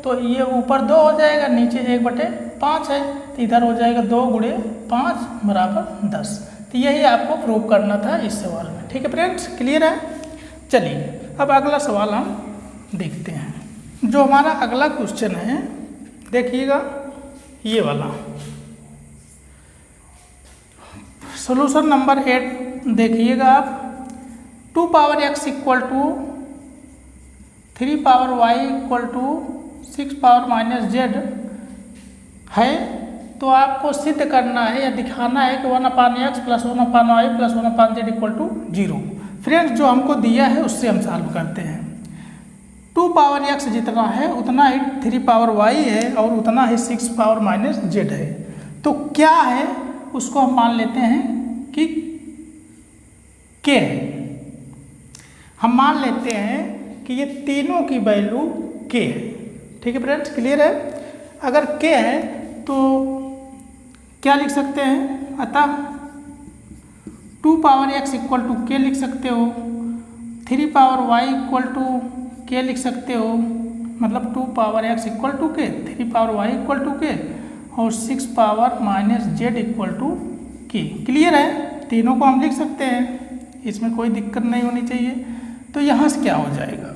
तो ये ऊपर 2 हो जाएगा, नीचे 1/5 है, तो इधर हो जाएगा 2 गुणे 5 बराबर 10। तो यही आपको प्रूव करना था इस सवाल में। ठीक है फ्रेंड्स, क्लियर है? चलिए अब अगला सवाल हम देखते हैं। जो हमारा अगला क्वेश्चन है देखिएगा ये वाला, सॉल्यूशन नंबर 8 देखिएगा आप। 2 power x equal to 3 power y equal to 6 power minus z है, तो आपको सिद्ध करना है या दिखाना है कि 1/x plus 1/y plus 1/z equal to 0। Friends जो हमको दिया है उससे हम सॉल्व करते हैं। 2 पावर x जितना है उतना ही 3 पावर y है और उतना ही 6 पावर माइनस z है। तो क्या है उसको हम मान लेते हैं कि k है। हम मान लेते हैं कि ये तीनों की वैल्यू k है। ठीक है फ्रेंड्स, क्लियर है। अगर k है तो क्या लिख सकते हैं, अतः 2 power x equal to k लिख सकते हो, 3 power y equal to k लिख सकते हो, मतलब 2 power x equal to k, 3 power y equal to k और 6 power minus z equal to k। Clear है, तीनों को हम लिख सकते हैं, इसमें कोई दिक्कत नहीं होनी चाहिए। तो यहाँ से क्या हो जाएगा,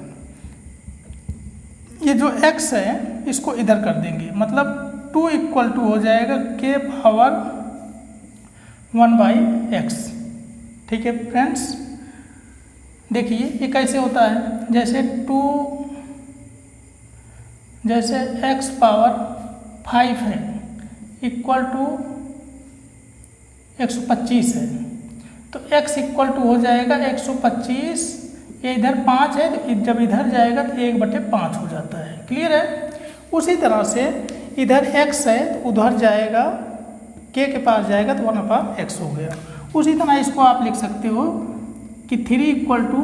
ये जो x है इसको इधर कर देंगे, मतलब 2 इक्वल टू हो जाएगा k पावर 1/x। ठीक है फ्रेंड्स, देखिए ये कैसे होता है, जैसे x पावर 5 है इक्वल टू 125 है, तो x इक्वल टू हो जाएगा 125, ये इधर 5 है तो जब इधर जाएगा तो 1/5 हो जाता है। क्लियर है। उसी तरह से इधर x है तो उधर जाएगा k के पास जाएगा तो 1/x हो गया। उसी तरह इसको आप लिख सकते हो कि 3 equal to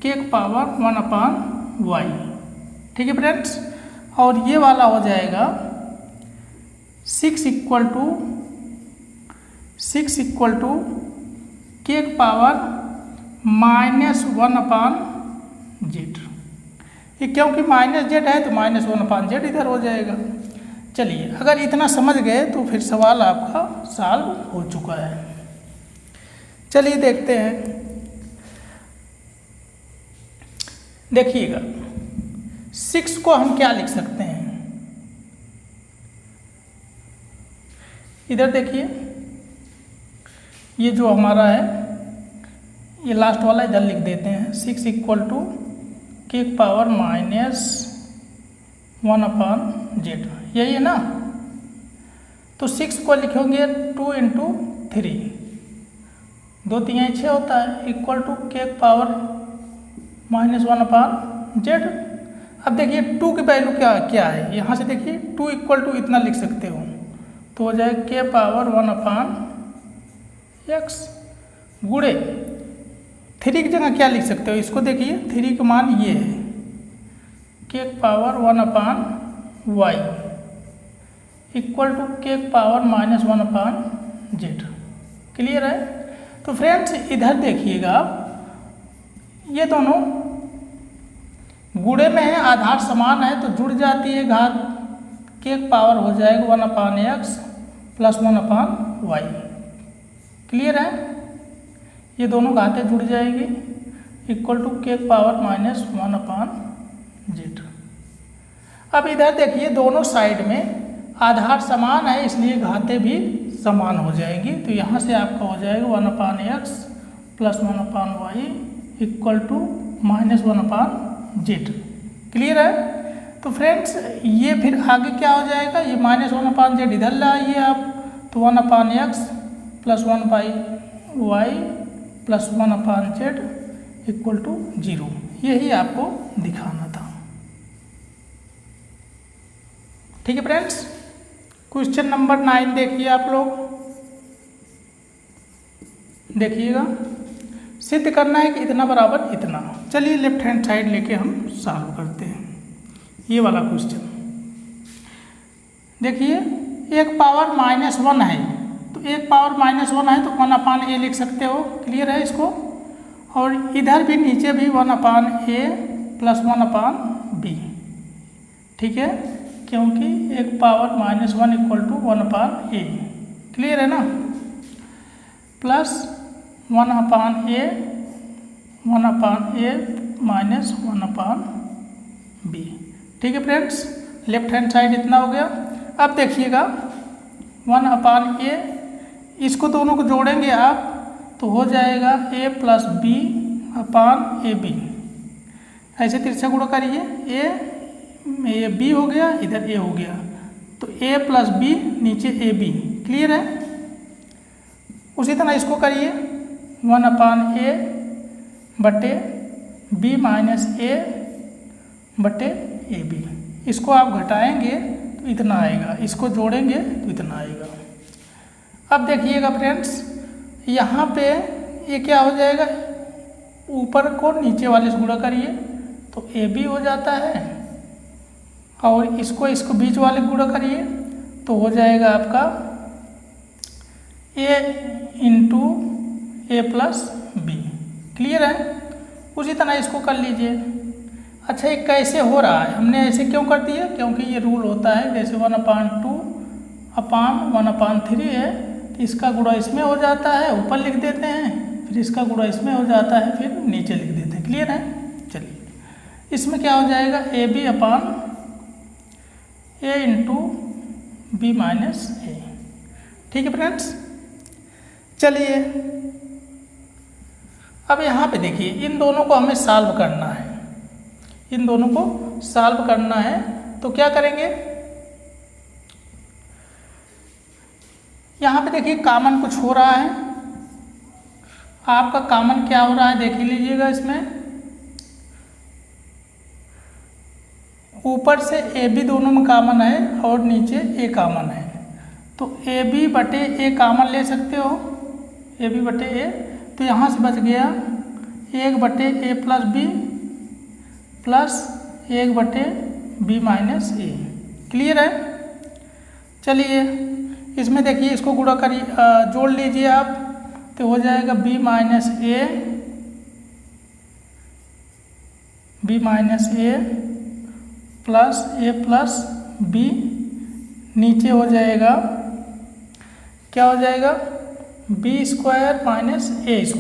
k power 1/y। ठीक है फ्रेंड्स, और ये वाला हो जाएगा 6 equal to k power -1/z। ये क्योंकि -z है तो -1/z इधर हो जाएगा। चलिए अगर इतना समझ गए तो फिर सवाल आपका सॉल्व हो चुका है। चलिए देखते हैं, देखिएगा 6 को हम क्या लिख सकते हैं, इधर देखिए ये जो हमारा है ये लास्ट वाला इधर लिख देते हैं। 6 equal to k power -1/z, यही है ना। तो 6 को लिखेंगे 2 इंटू 3, 2 3 6 होता है, equal to k power -1/z। अब देखिए 2 की वैल्यू क्या है, यहाँ से देखिए 2 इक्वल टू इतना लिख सकते हो, तो हो जाए k पावर 1/x गुणे 3 की जगह क्या लिख सकते हो, इसको देखिए 3 का मान ये है k power 1/y equal to k power -1/z। Clear है। तो फ्रेंड्स इधर देखिएगा ये दोनों गुणे में है, आधार समान है तो जुड़ जाती है घात, k पावर हो जाएगा 1/x प्लस 1/y। क्लियर है, ये दोनों घातें जुड़ जाएगी equal to k power -1/z। अब इधर देखिए दोनों साइड में आधार समान है इसलिए घातें भी समान हो जाएंगी, तो यहाँ से आपका हो जाएगा 1/x plus 1/y equal to -1/z। Clear है। तो फ्रेंड्स ये फिर आगे क्या हो जाएगा, ये -1/z इधर लाइए आप, तो 1/x plus 1/y plus 1/z equal to 0। यही आपको दिखाना था। ठीक है फ्रेंड्स, क्वेश्चन नंबर 9 देखिए आप लोग, देखिएगा सिद्ध करना है कि इतना बराबर इतना। चलिए लेफ्ट हैंड साइड लेके हम सॉल्व करते हैं ये वाला क्वेश्चन। देखिए एक पावर -1 है, तो एक पावर -1 है तो 1/a लिख सकते हो। क्लियर है इसको, और इधर भी नीचे भी 1/a प्लस 1/b। ठीक है, क्योंकि एक power -1 equal to 1/a। Clear है ना, plus 1/a 1/a minus 1/b। ठीक है फ्रेंड्स, लेफ्ट हैंड साइड इतना हो गया। अब देखिएगा 1/a, इसको दोनों को जोड़ेंगे आप तो हो जाएगा a + b/ab। ऐसे तिरछा गुणा करिए, ये b हो गया, इधर a हो गया, तो a + b नीचे ab। क्लियर है? उसी तरह इसको करिए 1/a बटे b माइनस a बटे ab। इसको आप घटाएंगे तो इतना आएगा, इसको जोड़ेंगे तो इतना आएगा। अब देखिएगा फ्रेंड्स, यहाँ पे ये क्या हो जाएगा, ऊपर को नीचे वाले से गुणा करिए तो ab हो जाता है, और इसको बीच वाले गुणा करिए तो हो जाएगा आपका a × a + b। क्लियर है? उसी तरह इसको कर लीजिए। अच्छा, ये कैसे हो रहा है, हमने ऐसे क्यों कर दिया? क्योंकि ये रूल होता है, जैसे 1/2/1/3 है, तो इसका गुणा इसमें हो जाता है, ऊपर लिख देते हैं, फिर इसका गुणा इसमें हो जाता है, फिर नीचे लिख देते हैं। क्लियर है? चलिए, इसमें क्या हो जाएगा, ab/a × b माइनस a। ठीक है फ्रेंड्स, चलिए अब यहाँ पे देखिए, इन दोनों को हमें सॉल्व करना है, इन दोनों को सॉल्व करना है। तो क्या करेंगे, यहाँ पे देखिए कॉमन कुछ हो रहा है। आपका कॉमन क्या हो रहा है देख लीजिएगा। इसमें ऊपर से ab दोनों में कॉमन है और नीचे a कॉमन है, तो ab बटे a कॉमन ले सकते हो, ab बटे a। तो यहाँ से बच गया 1/a + b plus 1/b minus a। Clear है? चलिए इसमें देखिए, इसको गुणा करिए, जोड़ लीजिए आप, तो हो जाएगा b minus a plus a plus b, नीचे हो जाएगा, क्या हो जाएगा, b² माइनस a²।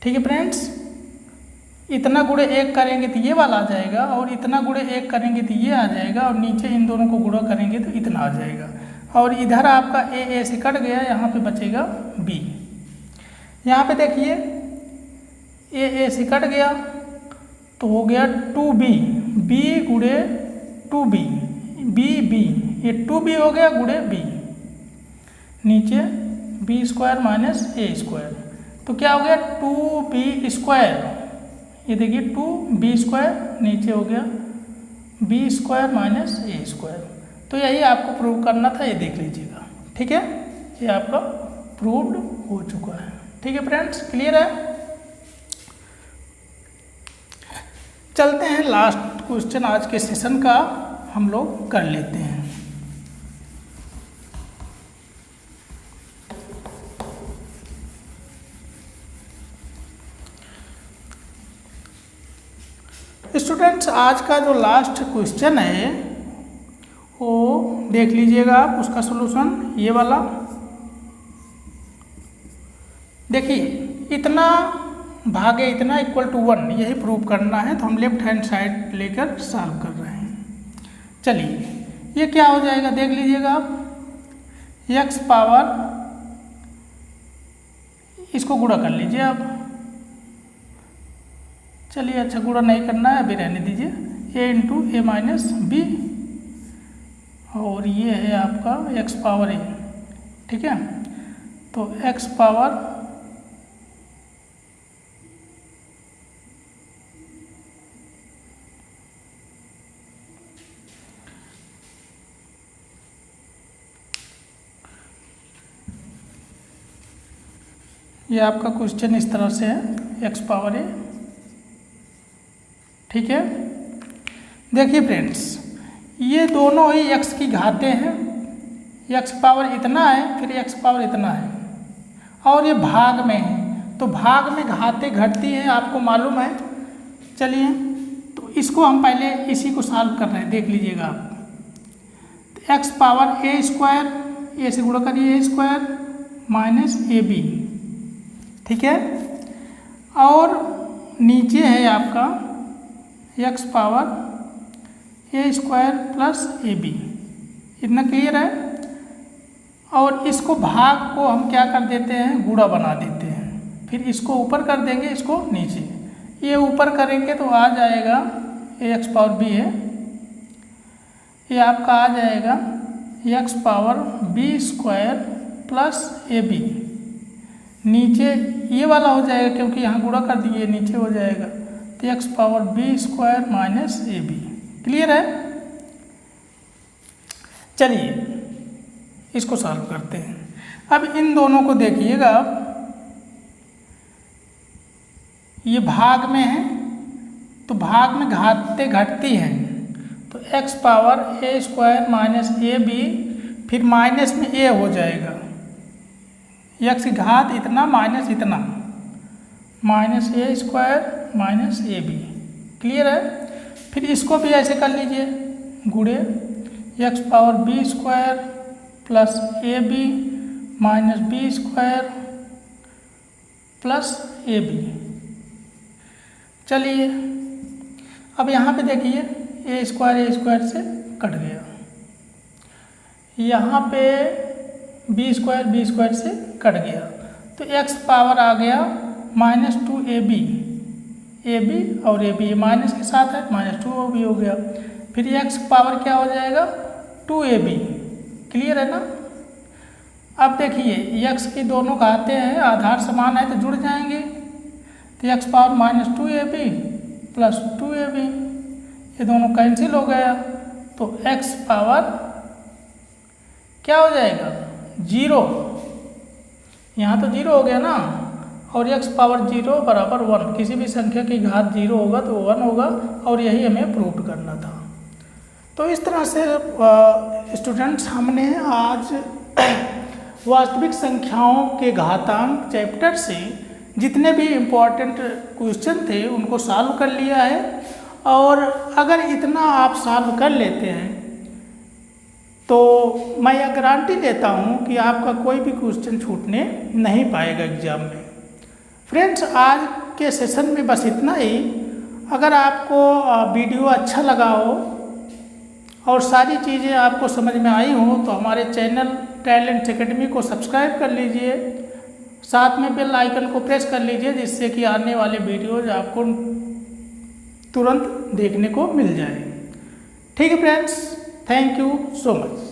ठीक है फ्रेंड्स, इतना गुणे 1 करेंगे तो ये वाला आ जाएगा, और इतना गुणे 1 करेंगे तो ये आ जाएगा, और नीचे इन दोनों को गुणा करेंगे तो इतना आ जाएगा, और इधर आपका a से कट गया, यहाँ पे बचेगा b। यहाँ पे देखिए a से कट गया तो हो गया 2b, b गुणे 2b, b, ये 2b हो गया गुणे b, नीचे b² माइनस a²। तो क्या हो गया 2b², ये देखिए 2b², नीचे हो गया b² माइनस a²। तो यही आपको प्रूव करना था, ये देख लीजिएगा। ठीक है, ये आपका प्रूव्ड हो चुका है। ठीक है फ्रेंड्स, क्लियर है? चलते हैं लास्ट क्वेश्चन आज के सेशन का हम लोग कर लेते हैं। स्टूडेंट्स, आज का जो लास्ट क्वेश्चन है वो देख लीजिएगा आप, उसका सॉल्यूशन ये वाला। देखिए, इतना भागे इतना = 1, यही प्रूव करना है, तो हम लेफ्ट हैंड साइड लेकर सॉल्व कर रहे हैं। चलिए, ये क्या हो जाएगा देख लीजिएगा आप, x पावर, इसको गुणा कर लीजिए आप। चलिए, अच्छा गुणा नहीं करना है, अभी रहने दीजिए, a × a माइनस b, और ये है आपका x पावर a। ठीक है, तो x पावर ये आपका क्वेश्चन इस तरह से है, x पावर a। ठीक है, देखिए फ्रेंड्स, ये दोनों ही x की घातें हैं, x पावर इतना है, फिर x पावर इतना है, और ये भाग में है, तो भाग में घातें घटती हैं, आपको मालूम है। चलिए, तो इसको हम पहले इसी को सॉल्व कर रहे हैं, देख लीजिएगा आप। तो x पावर a², a से गुणा करिए a² माइनस ab। ठीक है, और नीचे है आपका x power a square plus ab। इतना क्लियर है। और इसको भाग को हम क्या कर देते हैं, गुणा बना देते हैं। फिर इसको ऊपर कर देंगे, इसको नीचे। ये ऊपर करेंगे तो आ जाएगा x पावर b है, ये आपका आ जाएगा x power b square plus ab। नीचे ये वाला हो जाएगा क्योंकि यहाँ गुणा कर दिए, नीचे हो जाएगा तो x power b square minus ab। Clear है। चलिए इसको सॉल्व करते हैं। अब इन दोनों को देखिएगा, ये भाग में है तो भाग में घाते घटती हैं, तो x power a square minus ab, फिर माइनस में a हो जाएगा, x की घात इतना माइनस इतना, minus a square minus ab। Clear है। फिर इसको भी ऐसे कर लीजिए, गुणे x power b square plus ab minus b square plus ab। चलिए अब यहाँ पे देखिए a स्क्वायर से कट गया, यहाँ पे b स्क्वायर से कट गया, तो x पावर आ गया माइनस 2ab, ab और ab माइनस के साथ है, माइनस 2ab हो गया। फिर x पावर क्या हो जाएगा, 2ab। क्लियर है ना। अब देखिए x की दोनों घाते हैं, आधार समान है तो जुड़ जाएंगे, तो x power minus 2ab plus 2ab, ये दोनों कैंसिल हो गया, तो x पावर क्या हो जाएगा, 0। यहाँ तो 0 हो गया ना, और x पावर 0 बराबर 1। किसी भी संख्या की घात 0 होगा तो 1 होगा, और यही हमें प्रूव करना था। तो इस तरह से स्टूडेंट्स हमने आज वास्तविक संख्याओं के घातांक चैप्टर से जितने भी इम्पोर्टेंट क्वेश्चन थे उनको सॉल्व कर लिया है। और अगर इतना आप सॉल्व कर लेते हैं तो मैं यह गारंटी देता हूँ कि आपका कोई भी क्वेश्चन छूटने नहीं पाएगा एग्जाम में। फ्रेंड्स, आज के सेशन में बस इतना ही। अगर आपको वीडियो अच्छा लगा हो और सारी चीज़ें आपको समझ में आई हो तो हमारे चैनल टैलेंट एकेडमी को सब्सक्राइब कर लीजिए, साथ में बेल आइकन को प्रेस कर लीजिए, जिससे कि आने वाले वीडियोज आपको तुरंत देखने को मिल जाए। ठीक है friends, thank you so much.